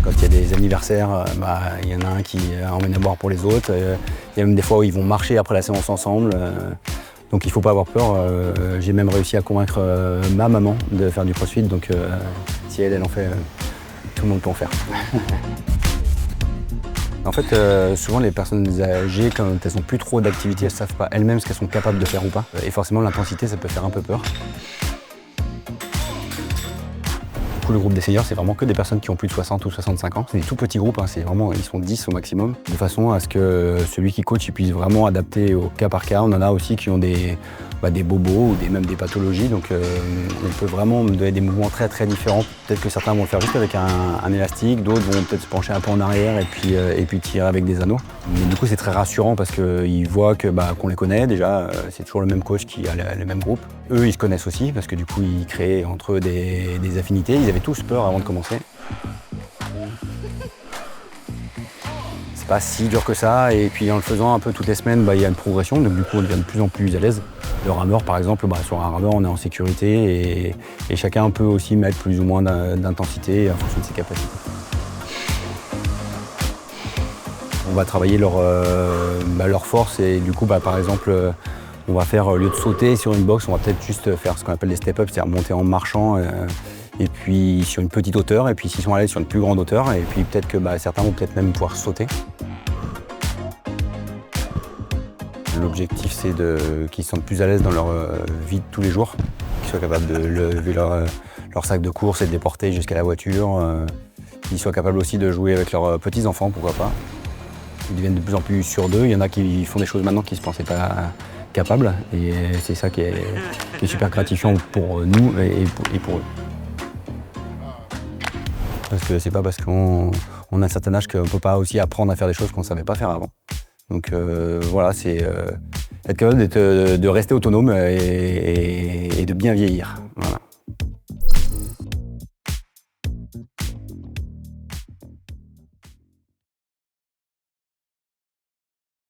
Quand il y a des anniversaires, il y en a un qui emmène à boire pour les autres. Il y a même des fois où ils vont marcher après la séance ensemble. Donc il ne faut pas avoir peur. J'ai même réussi à convaincre ma maman de faire du crossfit. Donc si elle en fait, tout le monde peut en faire. En fait, souvent les personnes âgées, quand elles n'ont plus trop d'activité, elles ne savent pas elles-mêmes ce qu'elles sont capables de faire ou pas. Et forcément l'intensité, ça peut faire un peu peur. Le groupe des seniors, c'est vraiment que des personnes qui ont plus de 60 ou 65 ans. C'est des tout petits groupes, hein, ils sont 10 au maximum, de façon à ce que celui qui coach il puisse vraiment adapter au cas par cas. On en a aussi qui ont des bobos ou même des pathologies, donc on peut vraiment donner des mouvements très très différents. Peut-être que certains vont le faire juste avec un élastique, d'autres vont peut-être se pencher un peu en arrière et puis tirer avec des anneaux. Mais du coup c'est très rassurant parce qu'ils voient qu'on les connaît déjà, c'est toujours le même coach qui a le même groupe. Eux ils se connaissent aussi parce que du coup ils créent entre eux des affinités. Ils avaient tous peur avant de commencer. C'est pas si dur que ça, et puis en le faisant un peu toutes les semaines, il y a une progression, donc du coup on devient de plus en plus à l'aise. Le rameur par exemple, sur un rameur on est en sécurité et chacun peut aussi mettre plus ou moins d'intensité en fonction de ses capacités. On va travailler leur force et du coup par exemple on va faire, au lieu de sauter sur une box, on va peut-être juste faire ce qu'on appelle des step-up, c'est-à-dire monter en marchant. Et puis sur une petite hauteur, et puis s'ils sont à l'aise sur une plus grande hauteur, et puis peut-être que certains vont peut-être même pouvoir sauter. L'objectif c'est qu'ils se sentent plus à l'aise dans leur vie de tous les jours, qu'ils soient capables de lever leur sac de course et de les porter jusqu'à la voiture, qu'ils soient capables aussi de jouer avec leurs petits-enfants, pourquoi pas. Ils deviennent de plus en plus sûrs d'eux, il y en a qui font des choses maintenant qu'ils ne se pensaient pas capables, et c'est ça qui est super gratifiant pour nous et pour eux. Parce que c'est pas parce qu'on a un certain âge qu'on ne peut pas aussi apprendre à faire des choses qu'on ne savait pas faire avant. Donc voilà, c'est être capable de rester autonome et de bien vieillir.